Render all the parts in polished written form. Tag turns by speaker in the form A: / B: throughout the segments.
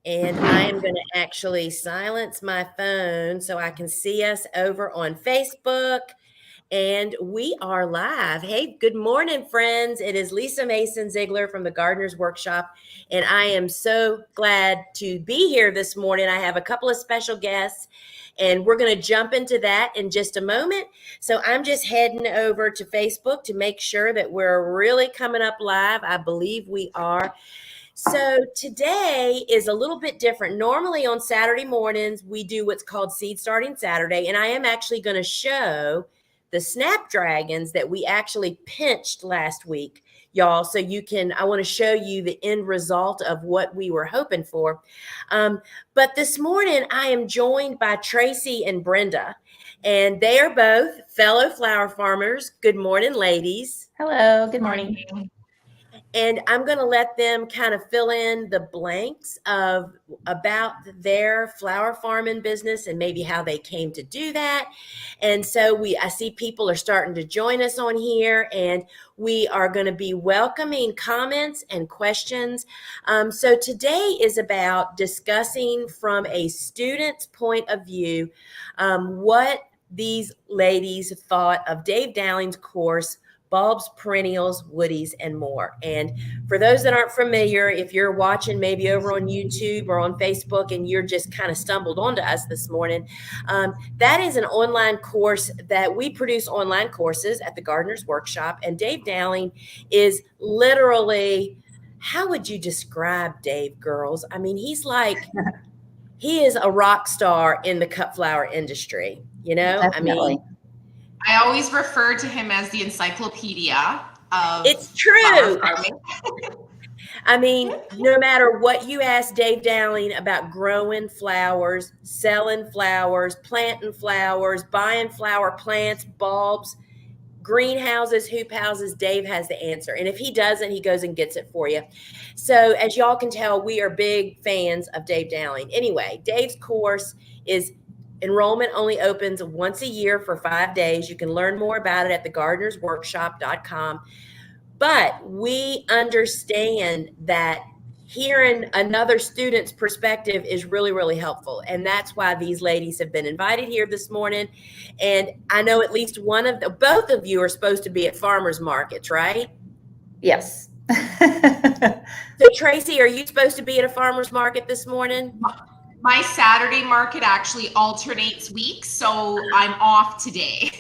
A: And I am going to actually silence my phone so I can see us over on Facebook. And we are live. Hey, good morning, friends. It is Lisa Mason Ziegler from the Gardener's Workshop, and I am so glad to be here this morning. I have a couple of special guests, and we're going to jump into that in just a moment. So I'm just heading over to Facebook to make sure that we're really coming up live. I believe we are. So today is a little bit different. Normally on Saturday mornings, we do what's called Seed Starting Saturday, and I am actually going to show the snapdragons that we actually pinched last week, y'all. So I want to show you the end result of what we were hoping for. But this morning, I am joined by Tracee and Brenda, and they are both fellow flower farmers. Good morning, ladies.
B: Hello, good morning.
A: And I'm going to let them kind of fill in the blanks about their flower farming business and maybe how they came to do that. And so I see people are starting to join us on here, and we are going to be welcoming comments and questions. So today is about discussing from a student's point of view what these ladies thought of Dave Dowling's course, Bulbs, Perennials, Woodies, and More. And for those that aren't familiar, if you're watching maybe over on YouTube or on Facebook and you're just kind of stumbled onto us this morning, that is an online course that we produce online courses at the Gardener's Workshop. And Dave Dowling is literally, how would you describe Dave, girls? I mean, he is a rock star in the cut flower industry, you know?
B: Definitely.
A: I mean,
C: I always refer to him as the encyclopedia of
A: it's true.
C: flower farming.
A: I mean, no matter what you ask Dave Dowling about growing flowers, selling flowers, planting flowers, buying flower plants, bulbs, greenhouses, hoop houses, Dave has the answer. And if he doesn't, he goes and gets it for you. So as y'all can tell, we are big fans of Dave Dowling. Anyway, Dave's course is Enrollment only opens once a year for 5 days. You can learn more about it at thegardenersworkshop.com. But we understand that hearing another student's perspective is really, really helpful. And that's why these ladies have been invited here this morning. And I know at least both of you are supposed to be at farmers markets, right?
B: Yes.
A: So Tracee, are you supposed to be at a farmers market this morning?
C: My Saturday market actually alternates weeks, so I'm off today.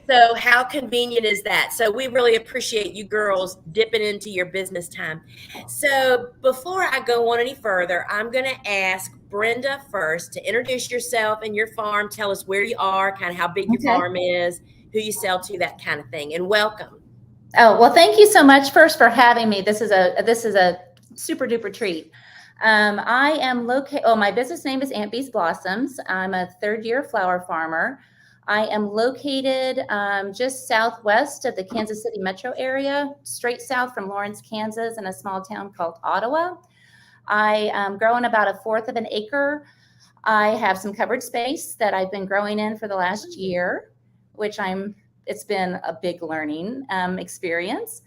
A: So how convenient is that? So we really appreciate you girls dipping into your business time. So before I go on any further, I'm going to ask Brenda first to introduce yourself and your farm. Tell us where you are, kind of how big your farm is, who you sell to, that kind of thing. And welcome.
B: Oh, well, thank you so much first for having me. This is a super duper treat. I am located, my business name is Aunt Bee's Blossoms. I'm a third-year flower farmer. I am located just southwest of the Kansas City metro area, straight south from Lawrence, Kansas, in a small town called Ottawa. I am growing about 1/4 of an acre. I have some covered space that I've been growing in for the last year, which it's been a big learning experience.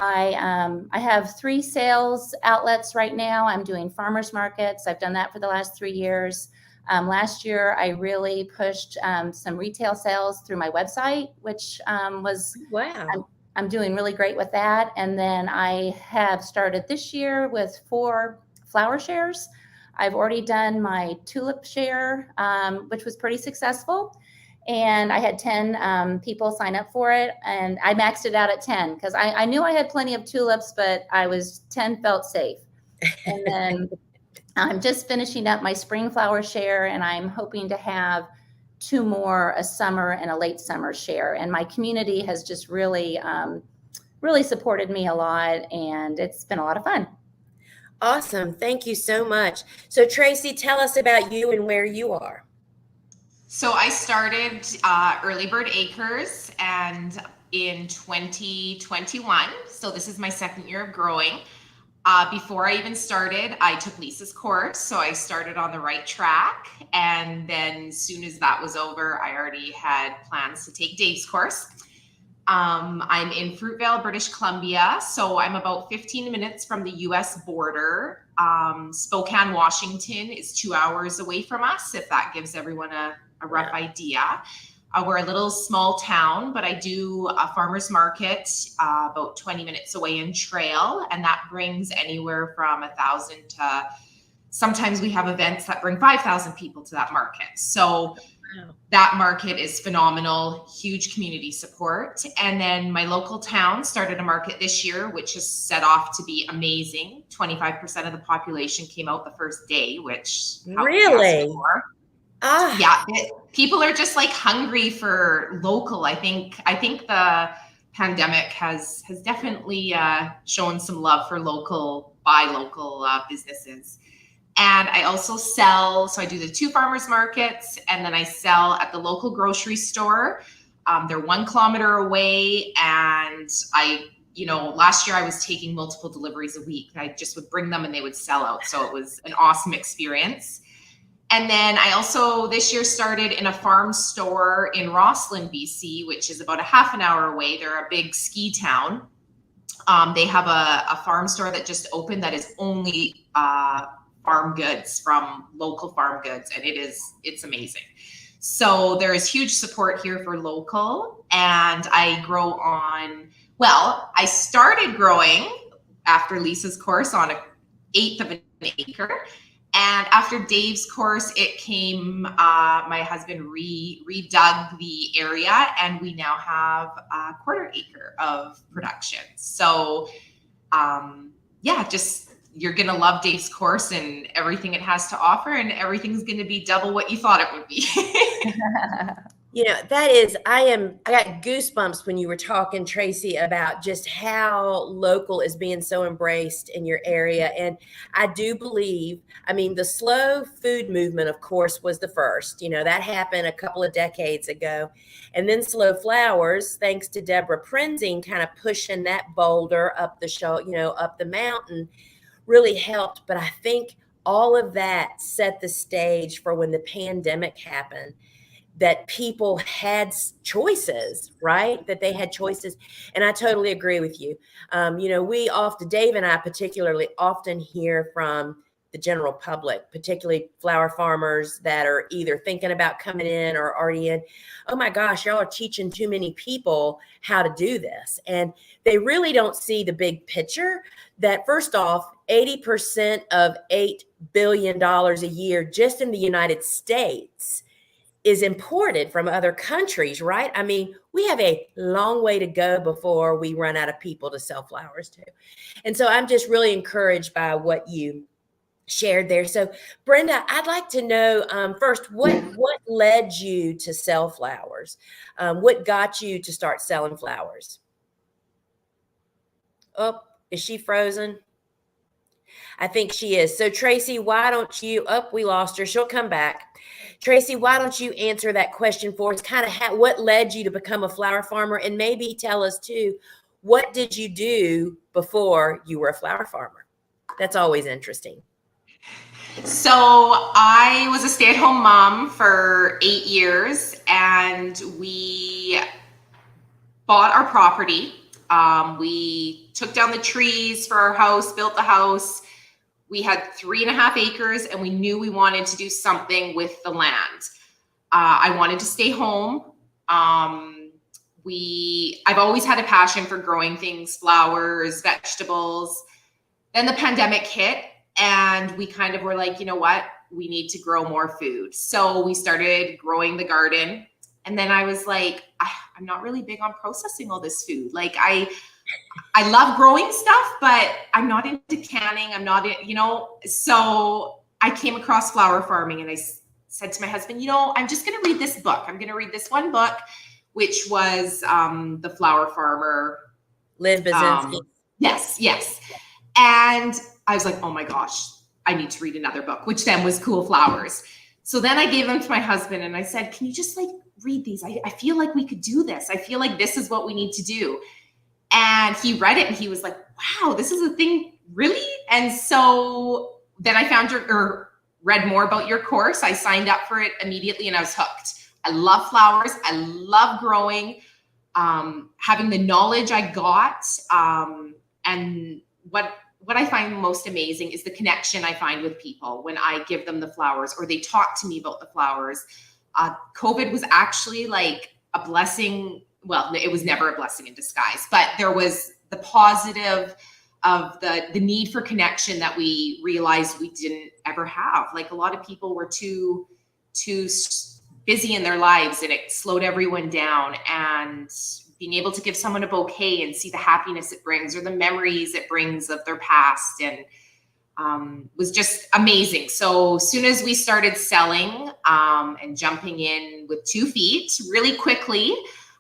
B: I have 3 sales outlets right now. I'm doing farmers markets. I've done that for the last 3 years. Last year, I really pushed some retail sales through my website, which was,
A: wow.
B: I'm doing really great with that. And then I have started this year with 4 flower shares. I've already done my tulip share, which was pretty successful. And I had 10 people sign up for it, and I maxed it out at 10 because I knew I had plenty of tulips, but 10 felt safe. And then I'm just finishing up my spring flower share, and I'm hoping to have 2 more, a summer and a late summer share. And my community has just really supported me a lot, and it's been a lot of fun.
A: Awesome. Thank you so much. So Tracee, tell us about you and where you are.
C: So I started Early Bird Acres and in 2021. So this is my 2nd year of growing. Before I even started, I took Lisa's course. So I started on the right track. And then as soon as that was over, I already had plans to take Dave's course. I'm in Fruitvale, British Columbia, so I'm about 15 minutes from the US border. Spokane, Washington is 2 hours away from us, if that gives everyone a rough idea. We're a little small town, but I do a farmer's market about 20 minutes away in Trail, and that brings anywhere from 1,000 to sometimes we have events that bring 5,000 people to that market. So that market is phenomenal, huge community support. And then my local town started a market this year, which is set off to be amazing. 25% of the population came out the first day, which
A: really?
C: Yeah, people are just like hungry for local. I think the pandemic has definitely shown some love for local businesses. And I also sell, so I do the 2 farmers markets, and then I sell at the local grocery store. They're 1 kilometer away, and last year I was taking multiple deliveries a week. I just would bring them and they would sell out. So it was an awesome experience. And then I also this year started in a farm store in Rossland, BC, which is about a half an hour away. They're a big ski town. They have a farm store that just opened that is only farm goods from local farm goods, and it's amazing. So there is huge support here for local, and I grow on, I started growing after Lisa's course on 1/8 of an acre, and after Dave's course it came, my husband redug the area, and we now have a 1/4 acre of production. So just you're going to love Dave's course and everything it has to offer, and everything's going to be double what you thought it would be.
A: I got goosebumps when you were talking, Tracee, about just how local is being so embraced in your area. And I do believe, the slow food movement, of course, was the first, that happened a couple of decades ago. And then slow flowers, thanks to Deborah Prenzing, kind of pushing that boulder up up the mountain, really helped. But I think all of that set the stage for when the pandemic happened, that people had choices, right? That they had choices. And I totally agree with you. Dave and I particularly often hear from the general public, particularly flower farmers that are either thinking about coming in or already in. Oh my gosh, y'all are teaching too many people how to do this. And they really don't see the big picture that, first off, 80% of $8 billion a year just in the United States is imported from other countries, right? We have a long way to go before we run out of people to sell flowers to. And so I'm just really encouraged by what you shared there. So Brenda, I'd like to know first, what led you to sell flowers? What got you to start selling flowers? Oh, is she frozen? I think she is. So Tracee, why don't you, we lost her. She'll come back. Tracee, why don't you answer that question for us? Kind of what led you to become a flower farmer? And maybe tell us too, what did you do before you were a flower farmer? That's always interesting.
C: So I was a stay-at-home mom for 8 years, and we bought our property. We took down the trees for our house, built the house. We had 3.5 acres, and we knew we wanted to do something with the land. I wanted to stay home. I've always had a passion for growing things, flowers, vegetables. Then the pandemic hit, and we kind of were like, you know what? We need to grow more food. So we started growing the garden. And then I was like, I'm not really big on processing all this food. Like I love growing stuff, but I'm not into canning. I'm not, so I came across flower farming, and I said to my husband, I'm just going to read this book. I'm going to read this one book, which was The Flower Farmer.
A: Liv Basinski.
C: Yes. And I was like, oh my gosh, I need to read another book, which then was Cool Flowers. So then I gave them to my husband, and I said, can you just read these? I feel like we could do this. I feel like this is what we need to do. And he read it, and he was like, wow, this is a thing, really? And so then I found read more about your course. I signed up for it immediately, and I was hooked. I love flowers. I love growing. having the knowledge I got, and what I find most amazing is the connection I find with people when I give them the flowers or they talk to me about the flowers. COVID was actually like a blessing. Well, it was never a blessing in disguise, but there was the positive of the need for connection that we realized we didn't ever have. Like a lot of people were too busy in their lives, and it slowed everyone down. And being able to give someone a bouquet and see the happiness it brings or the memories it brings of their past, and was just amazing. So as soon as we started selling and jumping in with 2 feet really quickly,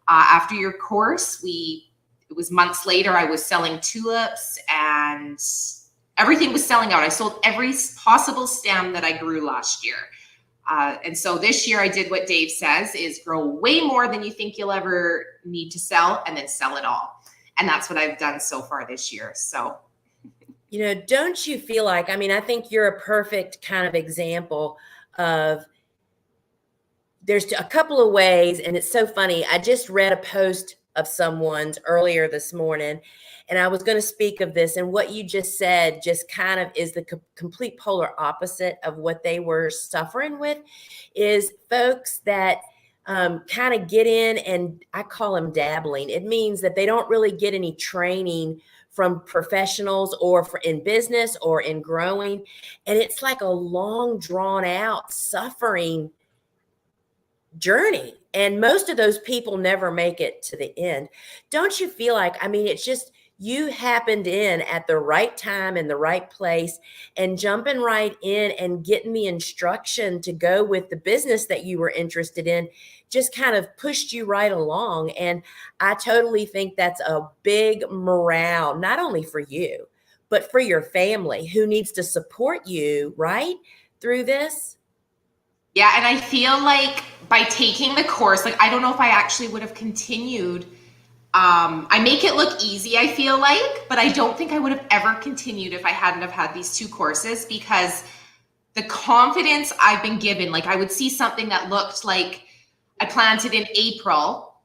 C: after your course, it was months later, I was selling tulips and everything was selling out. I sold every possible stem that I grew last year. And so this year I did what Dave says, is grow way more than you think you'll ever need to sell, and then sell it all. And that's what I've done so far this year. So,
A: don't you feel like, I mean, I think you're a perfect kind of example of, there's a couple of ways, and it's so funny. I just read a post of someone's earlier this morning, and I was going to speak of this, and what you just said just kind of is the complete polar opposite of what they were suffering with, is folks that kind of get in, and I call them dabbling. It means that they don't really get any training from professionals or in business or in growing, and it's like a long drawn out suffering journey. And most of those people never make it to the end. Don't you feel like, I mean, it's just, you happened in at the right time in the right place, and jumping right in and getting the instruction to go with the business that you were interested in just kind of pushed you right along. And I totally think that's a big morale, not only for you, but for your family who needs to support you right through this.
C: Yeah, and I feel like by taking the course, like I don't know if I actually would have continued. I make it look easy, I feel like, but I don't think I would have ever continued if I hadn't have had these 2 courses, because the confidence I've been given, like I would see something that looked like I planted in April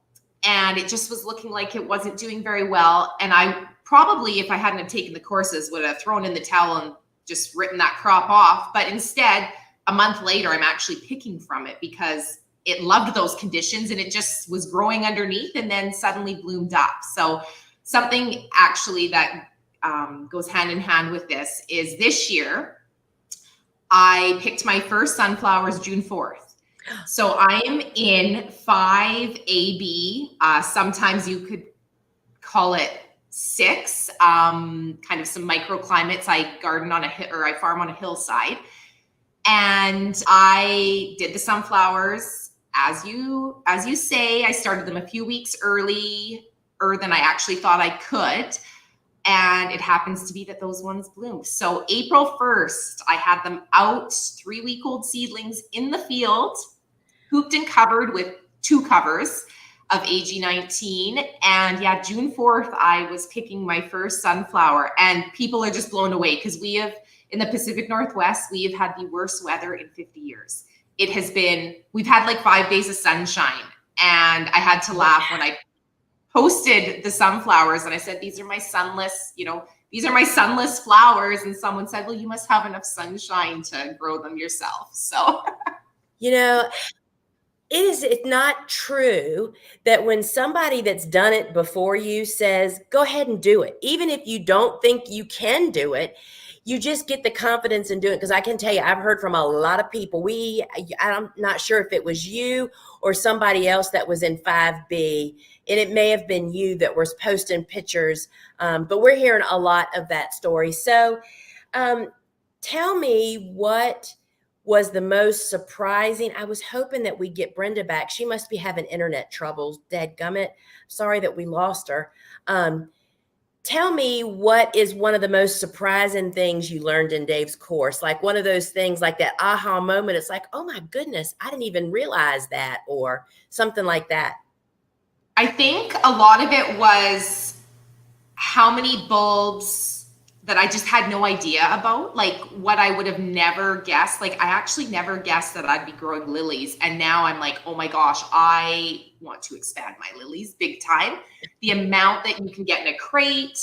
C: and it just was looking like it wasn't doing very well. And I probably, if I hadn't have taken the courses, would have thrown in the towel and just written that crop off. But instead, a month later, I'm actually picking from it because it loved those conditions and it just was growing underneath and then suddenly bloomed up. So something actually that goes hand in hand with this is this year, I picked my first sunflowers June 4th. So I am in 5 AB. Sometimes you could call it 6, kind of some microclimates. I garden on I farm on a hillside. And I did the sunflowers as you say. I started them a few weeks earlier than I actually thought I could. And it happens to be that those ones bloomed. So April 1st, I had them out, 3-week-old seedlings in the field, hooped and covered with 2 covers of AG19. And yeah, June 4th, I was picking my first sunflower, and people are just blown away because in the Pacific Northwest, we have had the worst weather in 50 years. We've had like 5 days of sunshine, and I had to laugh when I posted the sunflowers and I said, these are my sunless flowers. And someone said, well, you must have enough sunshine to grow them yourself. So,
A: it's not true that when somebody that's done it before you says, go ahead and do it, even if you don't think you can do it, you just get the confidence in doing it. Because I can tell you, I've heard from a lot of people. I'm not sure if it was you or somebody else that was in 5B, and it may have been you that was posting pictures, but we're hearing a lot of that story. So tell me, what was the most surprising? I was hoping that we'd get Brenda back. She must be having internet troubles. Dadgummit. Sorry that we lost her. Tell me, what is one of the most surprising things you learned in Dave's course? Like one of those things, like that aha moment. It's like, oh my goodness, I didn't even realize that, or something like that.
C: I think a lot of it was how many bulbs that I just had no idea about, like what I would have never guessed. Like I actually never guessed that I'd be growing lilies. And now I'm like, oh my gosh, I want to expand my lilies big time. The amount that you can get in a crate,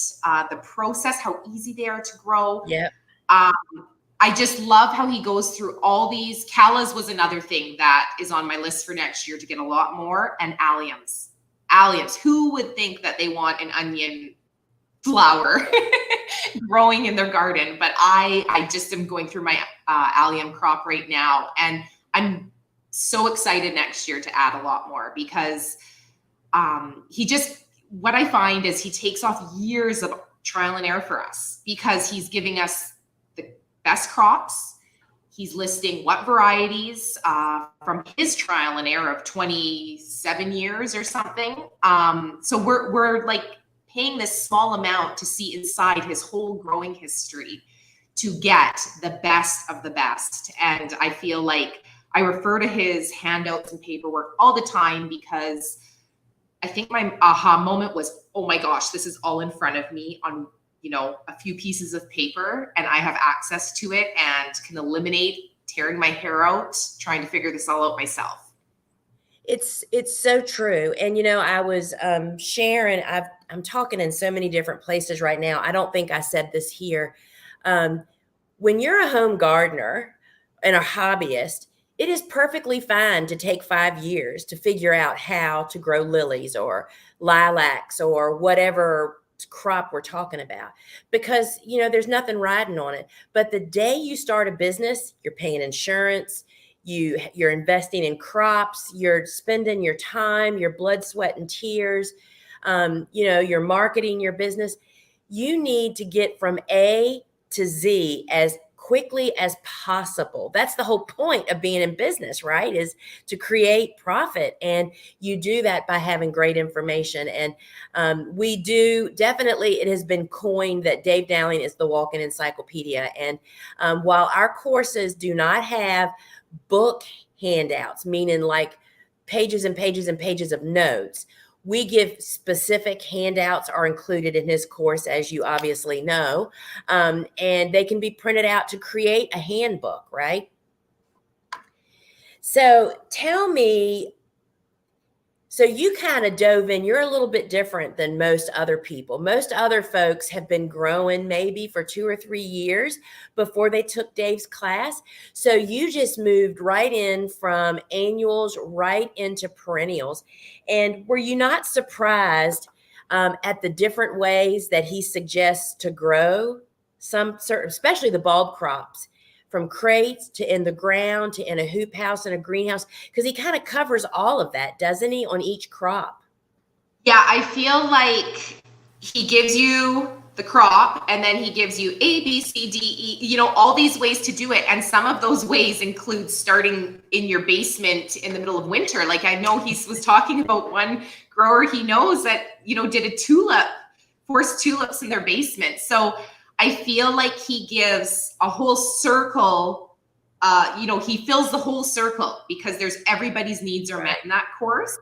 C: the process, how easy they are to grow.
A: Yeah.
C: I just love how he goes through all these. Callas was another thing that is on my list for next year to get a lot more. And alliums. Alliums. Who would think that they want an onion flower growing in their garden? But I just am going through my allium crop right now, and I'm so excited next year to add a lot more, because what I find is he takes off years of trial and error for us, because he's giving us the best crops. He's listing what varieties from his trial and error of 27 years or something. So we're like paying this small amount to see inside his whole growing history to get the best of the best. And I feel like I refer to his handouts and paperwork all the time, because I think my aha moment was, oh my gosh, this is all in front of me on, a few pieces of paper, and I have access to it and can eliminate tearing my hair out trying to figure this all out myself.
A: It's so true. And, I was sharing, I'm talking in so many different places right now. I don't think I said this here. When you're a home gardener and a hobbyist, it is perfectly fine to take 5 years to figure out how to grow lilies or lilacs or whatever crop we're talking about, because, there's nothing riding on it. But the day you start a business, you're paying insurance, you're investing in crops, you're spending your time, your blood, sweat, and tears, you're marketing your business. You need to get from A to Z as quickly as possible. That's the whole point of being in business, right? Is to create profit. And you do that by having great information. And we do definitely, it has been coined that Dave Dowling is the walking encyclopedia. And while our courses do not have book handouts, meaning like pages and pages and pages of notes, we give specific handouts are included in his course, as you obviously know, and they can be printed out to create a handbook, right? So tell me, so you kind of dove in, you're a little bit different than most other people. Most other folks have been growing maybe for 2 or 3 years before they took Dave's class. So you just moved right in from annuals right into perennials. And were you not surprised at the different ways that he suggests to grow some certain, especially the bulb crops, from crates to in the ground to in a hoop house and a greenhouse? Because he kind of covers all of that, doesn't he, on each crop?
C: Yeah, I feel like he gives you the crop, and then he gives you A, B, C, D, E, all these ways to do it. And some of those ways include starting in your basement in the middle of winter. Like I know he was talking about one grower he knows that, did a tulip, forced tulips in their basement. So I feel like he gives a whole circle, he fills the whole circle, because everybody's needs are met in that course.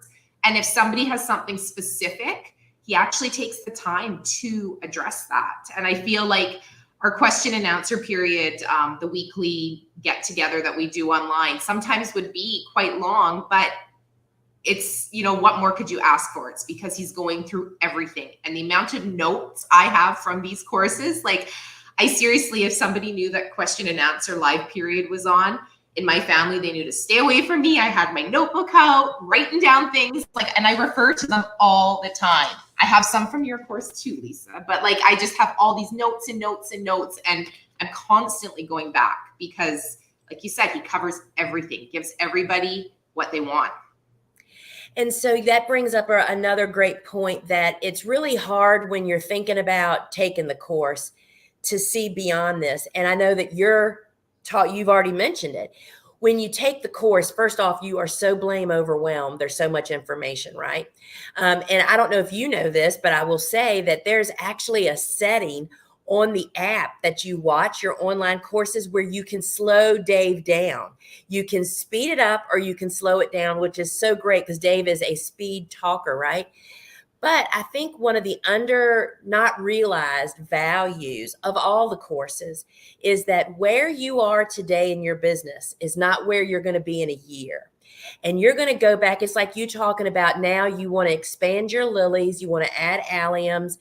C: And if somebody has something specific, he actually takes the time to address that. And I feel like our question and answer period, the weekly get together that we do online, sometimes would be quite long, but it's, what more could you ask for? It's because he's going through everything. And the amount of notes I have from these courses, like I seriously, if somebody knew that question and answer live period was on in my family, they knew to stay away from me. I had my notebook out, writing down things, and I refer to them all the time. I have some from your course too, Lisa, but I just have all these notes and notes and notes, and I'm constantly going back because, like you said, he covers everything, gives everybody what they want.
A: And so that brings up another great point, that it's really hard when you're thinking about taking the course to see beyond this. And I know that you've already mentioned it. When you take the course, first off, you are so blame overwhelmed. There's so much information, right? And I don't know if you know this, but I will say that there's actually a setting on the app that you watch your online courses where you can slow Dave down. You can speed it up or you can slow it down, which is so great because Dave is a speed talker, right? But I think one of the not realized values of all the courses is that where you are today in your business is not where you're going to be in a year. And you're going to go back. It's like you talking about now you want to expand your lilies, you want to add alliums.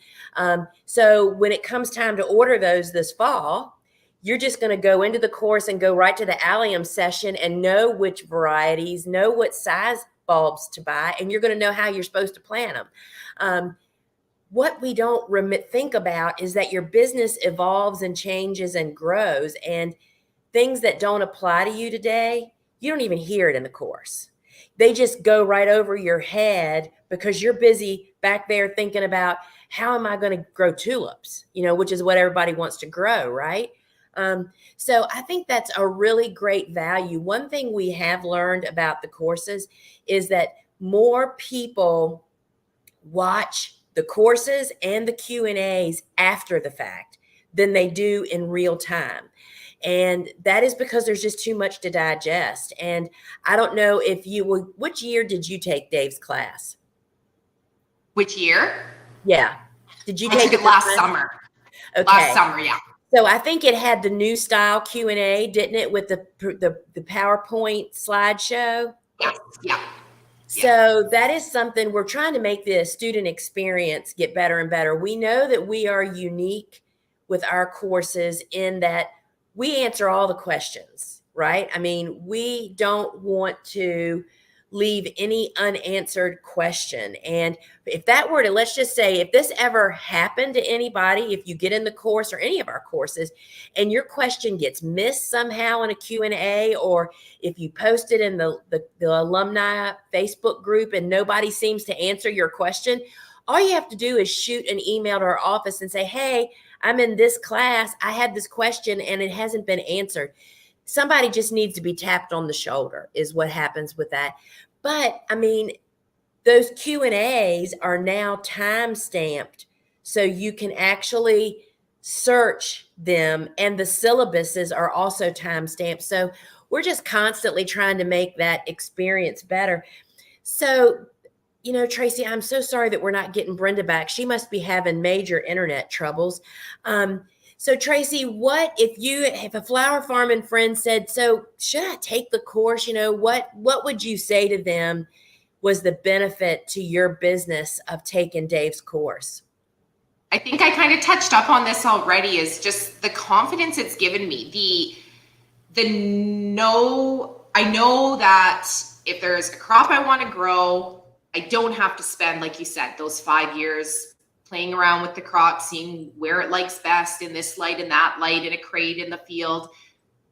A: So when it comes time to order those this fall, you're just going to go into the course and go right to the allium session and know which varieties, know what size bulbs to buy, and you're going to know how you're supposed to plant them. What we don't think about is that your business evolves and changes and grows, and things that don't apply to you today, you don't even hear it in the course. They just go right over your head because you're busy back there thinking about how am I going to grow tulips, which is what everybody wants to grow, right? So I think that's a really great value. One thing we have learned about the courses is that more people watch the courses and the Q&As after the fact than they do in real time. And that is because there's just too much to digest. And I don't know if which year did you take Dave's class?
C: Which year?
A: Yeah. Did you
C: I
A: take
C: took it last summer?
A: Okay.
C: Last summer, yeah.
A: So I think it had the new style Q&A, didn't it, with the PowerPoint slideshow?
C: Yes, yeah.
A: So that is something we're trying to make the student experience get better and better. We know that we are unique with our courses in that we answer all the questions, right? I mean, we don't want to leave any unanswered question. And if that were to, let's just say, if this ever happened to anybody, if you get in the course or any of our courses and your question gets missed somehow in a Q&A, or if you post it in the alumni Facebook group and nobody seems to answer your question, all you have to do is shoot an email to our office and say, hey, I'm in this class. I had this question and it hasn't been answered. Somebody just needs to be tapped on the shoulder is what happens with that. But I mean, those Q&As are now time stamped so you can actually search them, and the syllabuses are also time stamped. So we're just constantly trying to make that experience better. So, Tracee, I'm so sorry that we're not getting Brenda back. She must be having major internet troubles. So Tracee, what if a flower farming friend said, so should I take the course? What would you say to them was the benefit to your business of taking Dave's course?
C: I think I kind of touched up on this already, is just the confidence it's given me. I know that if there's a crop I want to grow, I don't have to spend, like you said, those 5 years playing around with the crop, seeing where it likes best in this light and that light in a crate in the field.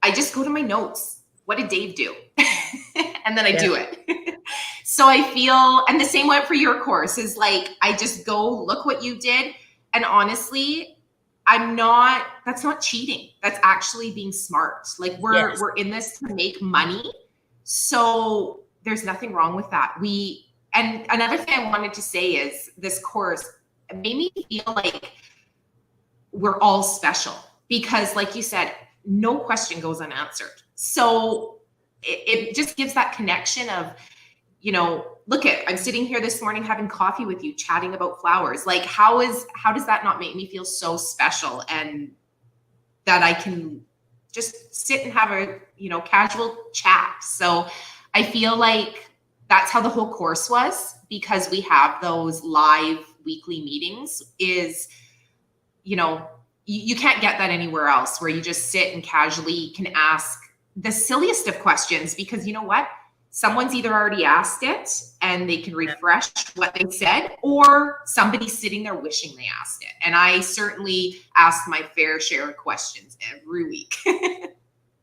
C: I just go to my notes. What did Dave do? And then I do it. So I feel, and the same way for your course is like, I just go look what you did. And honestly, that's not cheating. That's actually being smart. Like we're in this to make money. So there's nothing wrong with that. And another thing I wanted to say is this course made me feel like we're all special because, like you said, no question goes unanswered. So it just gives that connection of, I'm sitting here this morning having coffee with you, chatting about flowers. Like, how does that not make me feel so special, and that I can just sit and have a, casual chat. So I feel like that's how the whole course was, because we have those live weekly meetings is, you can't get that anywhere else, where you just sit and casually can ask the silliest of questions, because you know what? Someone's either already asked it and they can refresh what they said, or somebody's sitting there wishing they asked it. And I certainly ask my fair share of questions every week.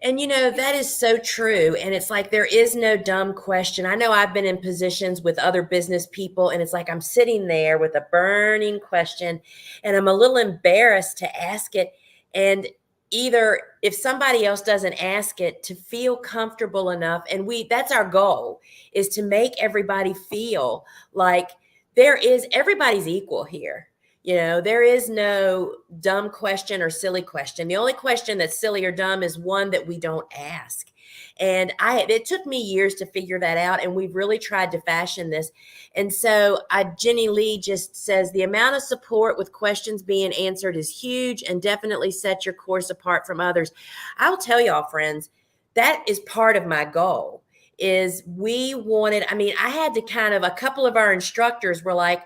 A: And that is so true. And it's like, there is no dumb question. I know I've been in positions with other business people, and it's like, I'm sitting there with a burning question and I'm a little embarrassed to ask it. And either if somebody else doesn't ask it, to feel comfortable enough. And that's our goal, is to make everybody feel like everybody's equal here. You know, there is no dumb question or silly question. The only question that's silly or dumb is one that we don't ask. And it took me years to figure that out. And we've really tried to fashion this. And so Jenny Lee just says the amount of support with questions being answered is huge and definitely sets your course apart from others. I'll tell y'all, friends, that is part of my goal. Is we wanted, I mean, I had to a couple of our instructors were like,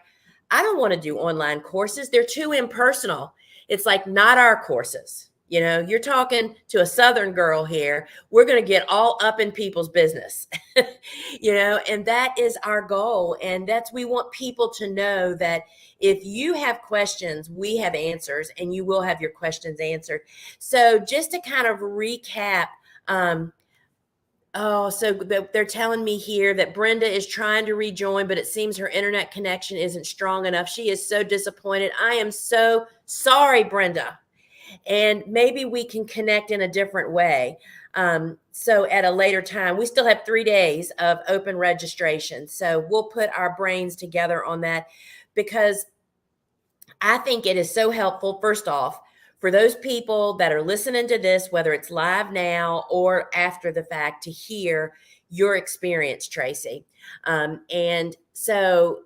A: I don't want to do online courses. They're too impersonal. It's like not our courses. You know, you're talking to a Southern girl here. We're going to get all up in people's business, you know, and that is our goal. And we want people to know that if you have questions, we have answers and you will have your questions answered. So just to kind of recap, so they're telling me here that Brenda is trying to rejoin, but it seems her internet connection isn't strong enough. She is so disappointed. I am so sorry, Brenda. And maybe we can connect in a different way. So at a later time, we still have 3 days of open registration. So we'll put our brains together on that because I think it is so helpful, first off, for those people that are listening to this, whether it's live now or after the fact, to hear your experience, Tracee. And so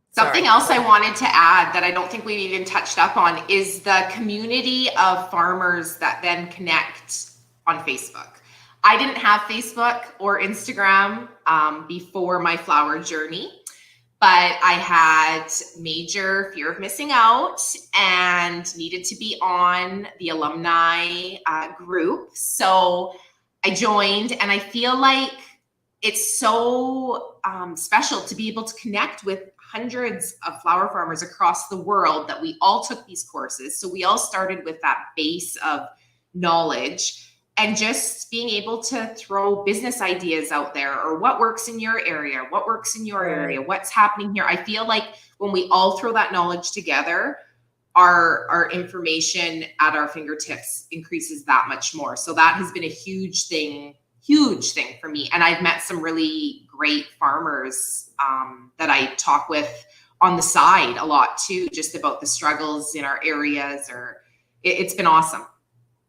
C: something else I wanted to add that I don't think we've even touched up on is the community of farmers that then connect on Facebook. I didn't have Facebook or Instagram before my flower journey, but I had major fear of missing out and needed to be on the alumni group. So I joined, and I feel like it's so special to be able to connect with hundreds of flower farmers across the world that we all took these courses. So we all started with that base of knowledge and just being able to throw business ideas out there, or what works in your area, what works in your area, what's happening here. I feel like when we all throw that knowledge together, our information at our fingertips increases that much more. So that has been a huge thing for me. And I've met some really great farmers that I talk with on the side a lot too, just about the struggles in our areas, it's been awesome.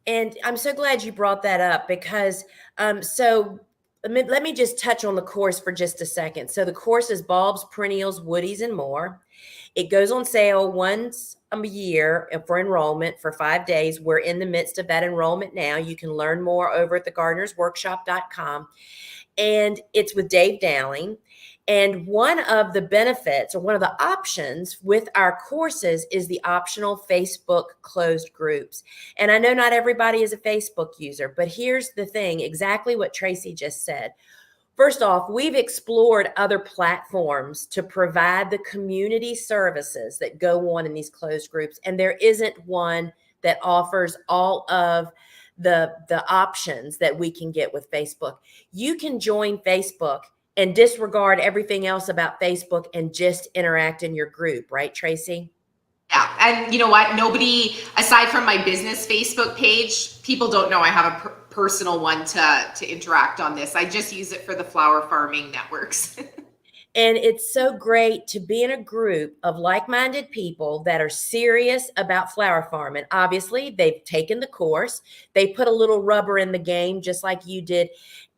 A: And I'm so glad you brought that up because, so let me just touch on the course for just a second. So the course is Bulbs, Perennials, Woodies and More. It goes on sale once a year for enrollment for 5 days. We're in the midst of that enrollment now. You can learn more over at thegardenersworkshop.com. And it's with Dave Dowling. And one of the benefits, or one of the options with our courses, is the optional Facebook closed groups. And I know not everybody is a Facebook user, but here's the thing, exactly what Tracee just said. First off, we've explored other platforms to provide the community services that go on in these closed groups. And there isn't one that offers all of the options that we can get with Facebook. You can join Facebook and disregard everything else about Facebook and just interact in your group, right, Tracee?
C: Yeah, and you know what? Nobody, aside from my business Facebook page, people don't know I have a personal one to interact on this. I just use it for the flower farming networks.
A: And it's so great to be in a group of like-minded people that are serious about flower farming. Obviously, they've taken the course. They put a little rubber in the game, just like you did.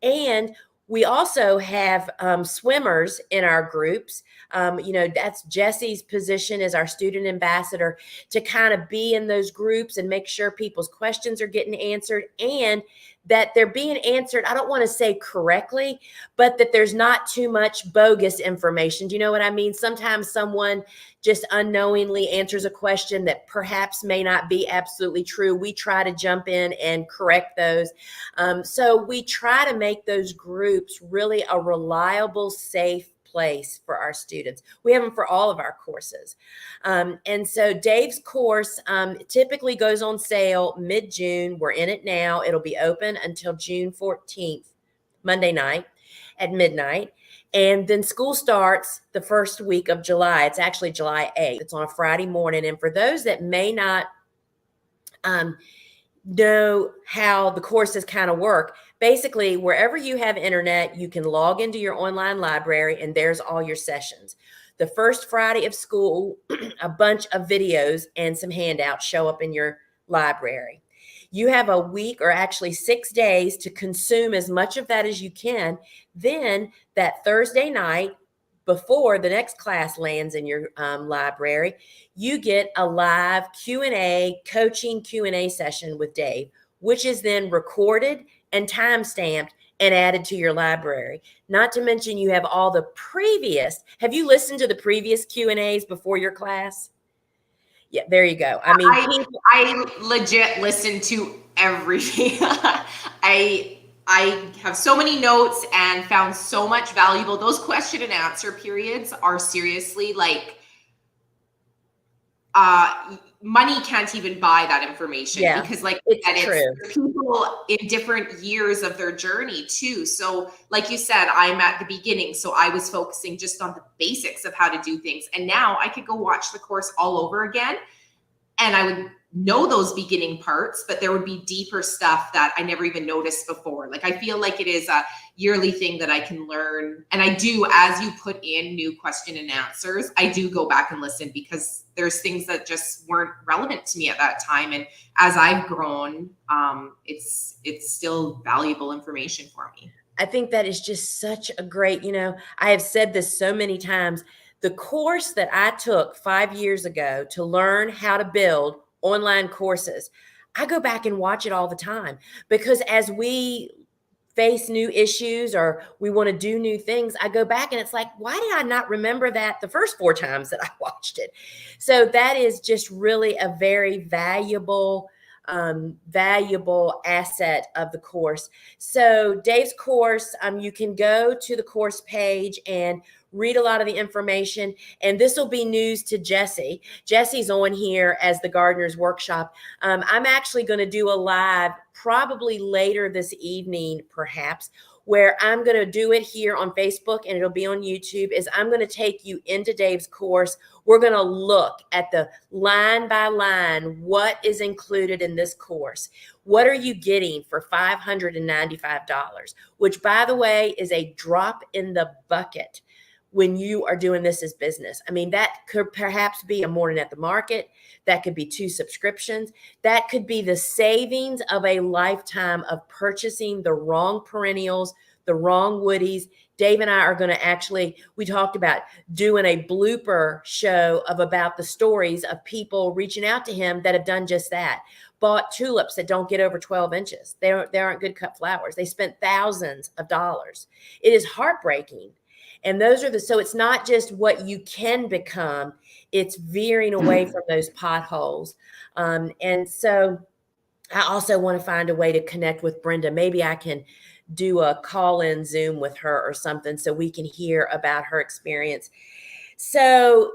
A: And we also have swimmers in our groups. That's Jesse's position as our student ambassador, to kind of be in those groups and make sure people's questions are getting answered, and that they're being answered, I don't want to say correctly, but that there's not too much bogus information. Do you know what I mean? Sometimes someone just unknowingly answers a question that perhaps may not be absolutely true. We try to jump in and correct those. So we try to make those groups really a reliable, safe place for our students. We have them for all of our courses. And so Dave's course typically goes on sale mid-June. We're in it now. It'll be open until June 14th, Monday night at midnight. And then school starts the first week of July. It's actually July 8th. It's on a Friday morning. And for those that may not know how the courses kind of work, basically, wherever you have internet, you can log into your online library and there's all your sessions. the first Friday of school, a bunch of videos and some handouts show up in your library. You have a week, or actually 6 days, to consume as much of that as you can. Then that Thursday night, before the next class lands in your library, you get a live Q&A, coaching Q&A session with Dave, which is then recorded and time-stamped and added to your library. Not to mention you have all the previous. Have you listened to the previous Q&As before your class? Yeah, there you go. I mean,
C: I legit listen to everything. I have so many notes and found so much valuable. Those question and answer periods are seriously like, money can't even buy that information, because like it's people in different years of their journey too. So like you said, I'm at the beginning, so I was focusing just on the basics of how to do things. And now I could go watch the course all over again, and I would know those beginning parts, but there would be deeper stuff that I never even noticed before. Like, I feel like it is a yearly thing that I can learn. And I do, as you put in new question and answers, I do go back and listen, because there's things that just weren't relevant to me at that time. And as I've grown, it's still valuable information for me.
A: I think that is just such a great, I have said this so many times. The course that I took 5 years ago to learn how to build online courses, I go back and watch it all the time, because as we face new issues or we want to do new things, I go back and it's like, why did I not remember that the first 4 times that I watched it? So that is just really a very valuable asset of the course. So Dave's course, you can go to the course page and read a lot of the information. And this will be news to Jessie. Jessie's on here as the Gardener's Workshop. I'm actually going to do a live probably later this evening, perhaps, where I'm going to do it here on Facebook and it'll be on YouTube. Is I'm going to take you into Dave's course. We're going to look at the line by line, what is included in this course. What are you getting for $595, which, by the way, is a drop in the bucket when you are doing this as business. I mean, that could perhaps be a morning at the market. That could be 2 subscriptions. That could be the savings of a lifetime of purchasing the wrong perennials, the wrong woodies. Dave and I are going to actually, we talked about doing a blooper show about the stories of people reaching out to him that have done just that. Bought tulips that don't get over 12 inches. They aren't good cut flowers. They spent thousands of dollars. It is heartbreaking. And so it's not just what you can become, it's veering away from those potholes. And so I also want to find a way to connect with Brenda. Maybe I can do a call-in Zoom with her or something so we can hear about her experience. So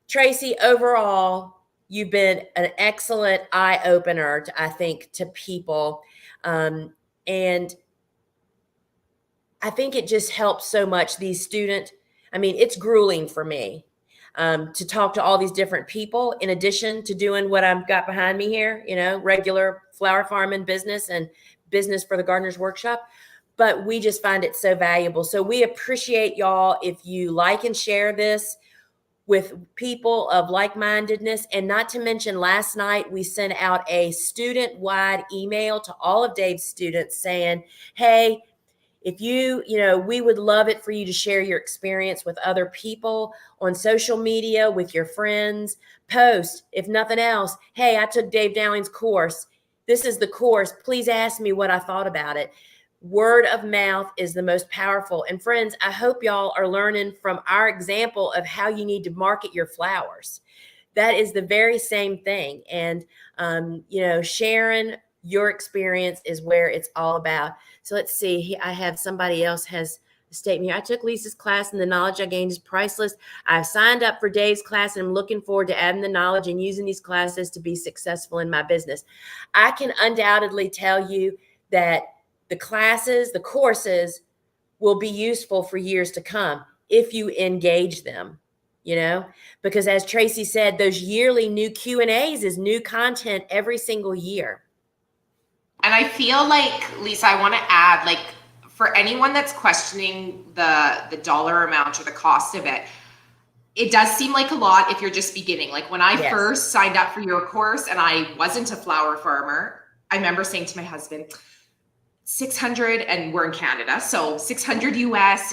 A: Tracee, overall, you've been an excellent eye-opener, I think, to people. And I think it just helps so much these students. I mean, it's grueling for me to talk to all these different people, in addition to doing what I've got behind me here, regular flower farming business and business for the Gardener's Workshop. But we just find it so valuable. So we appreciate y'all if you like and share this with people of like-mindedness. And not to mention, last night we sent out a student-wide email to all of Dave's students saying, hey, if we would love it for you to share your experience with other people on social media, with your friends. Post, if nothing else, hey, I took Dave Dowling's course. This is the course. Please ask me what I thought about it. Word of mouth is the most powerful. And friends, I hope y'all are learning from our example of how you need to market your flowers. That is the very same thing. And, sharing your experience is where it's all about. So let's see. I have somebody else has a statement here. I took Lisa's class and the knowledge I gained is priceless. I've signed up for Dave's class and I'm looking forward to adding the knowledge and using these classes to be successful in my business. I can undoubtedly tell you that the courses will be useful for years to come if you engage them, because as Tracee said, those yearly new Q&As is new content every single year.
C: And I feel like, Lisa, I want to add, like, for anyone that's questioning the dollar amount or the cost of it, it does seem like a lot if you're just beginning. Like when I
A: Yes.
C: first signed up for your course and I wasn't a flower farmer, I remember saying to my husband, 600, and we're in Canada, so 600 US,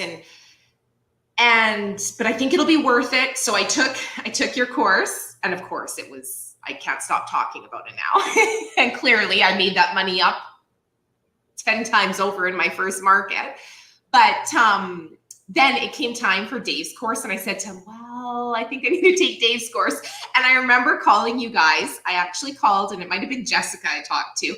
C: but I think it'll be worth it. So I took your course, and of course I can't stop talking about it now. And clearly I made that money up 10 times over in my first market. But then it came time for Dave's course, and I said to him, well, I think I need to take Dave's course. And I remember calling you guys. I actually called, and it might have been Jessica I talked to.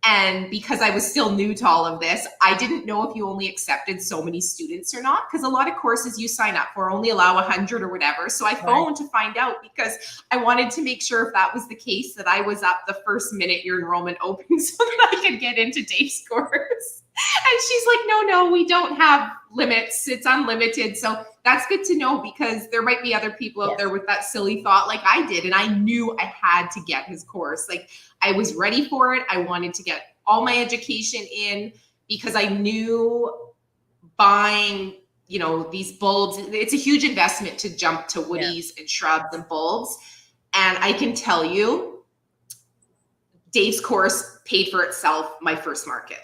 C: And because I was still new to all of this, I didn't know if you only accepted so many students or not, because a lot of courses you sign up for only allow 100 or whatever. So I phoned to find out, because I wanted to make sure if that was the case that I was up the first minute your enrollment opened so that I could get into Dave's course. And she's like, no, we don't have limits. It's unlimited. So that's good to know, because there might be other people out there with that silly thought like I did. And I knew I had to get his course. Like, I was ready for it. I wanted to get all my education in, because I knew buying, these bulbs, it's a huge investment to jump to woodies and shrubs and bulbs. And I can tell you, Dave's course paid for itself my first market.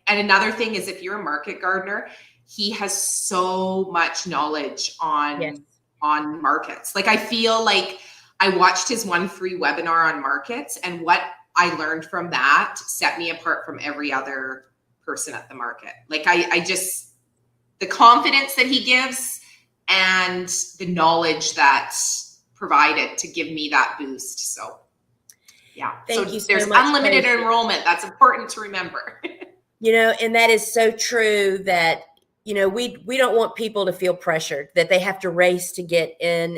C: And another thing is, if you're a market gardener, he has so much knowledge on markets. Like, I feel like I watched his one free webinar on markets, and what I learned from that set me apart from every other person at the market. Like, I just, the confidence that he gives and the knowledge that's provided to give me that boost. So yeah.
A: Thank you so
C: there's
A: much,
C: unlimited
A: Tracee.
C: enrollment. That's important to remember.
A: And that is so true that, we don't want people to feel pressured that they have to race to get in.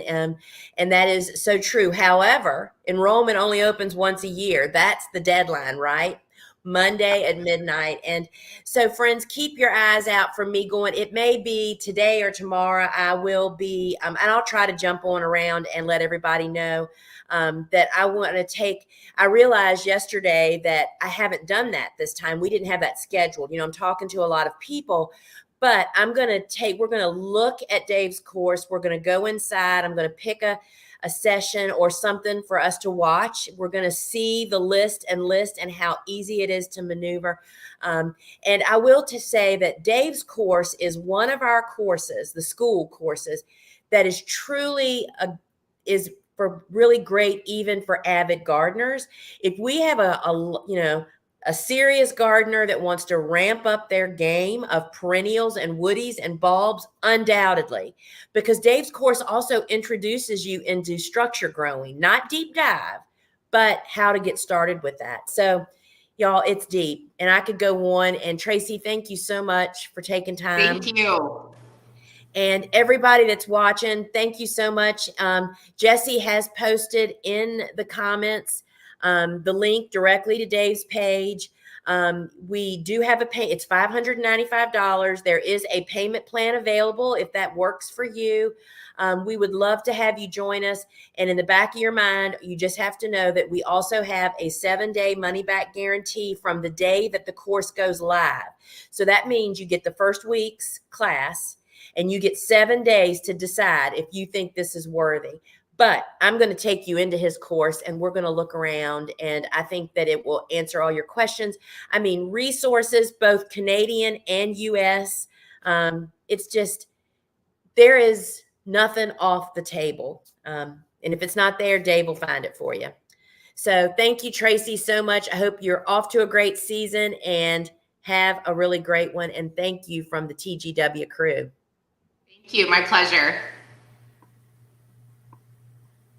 A: And that is so true. However, enrollment only opens once a year. That's the deadline, right? Monday at midnight. And so, friends, keep your eyes out for me going. It may be today or tomorrow. I will be, and I'll try to jump on around and let everybody know that I want to take. I realized yesterday that I haven't done that this time. We didn't have that scheduled. I'm talking to a lot of people, but we're going to look at Dave's course. We're going to go inside. I'm going to pick a session or something for us to watch. We're going to see the list and how easy it is to maneuver. And I will to say that Dave's course is one of our courses, the school courses, that is truly is for really great, even for avid gardeners. If we have a serious gardener that wants to ramp up their game of perennials and woodies and bulbs, undoubtedly, because Dave's course also introduces you into structure growing, not deep dive, but how to get started with that. So y'all, it's deep, and I could go on. And Tracee, thank you so much for taking time.
C: Thank you.
A: And everybody that's watching, thank you so much. Jesse has posted in the comments the link directly to Dave's page. We do have it's $595. There is a payment plan available if that works for you. We would love to have you join us. And in the back of your mind, you just have to know that we also have a 7-day money-back guarantee from the day that the course goes live. So that means you get the first week's class, and you get 7 days to decide if you think this is worthy. But I'm going to take you into his course, and we're going to look around, and I think that it will answer all your questions. I mean, resources, both Canadian and US. It's just, there is nothing off the table. And if it's not there, Dave will find it for you. So thank you, Tracee, so much. I hope you're off to a great season and have a really great one. And thank you from the TGW crew.
C: Thank you. My pleasure.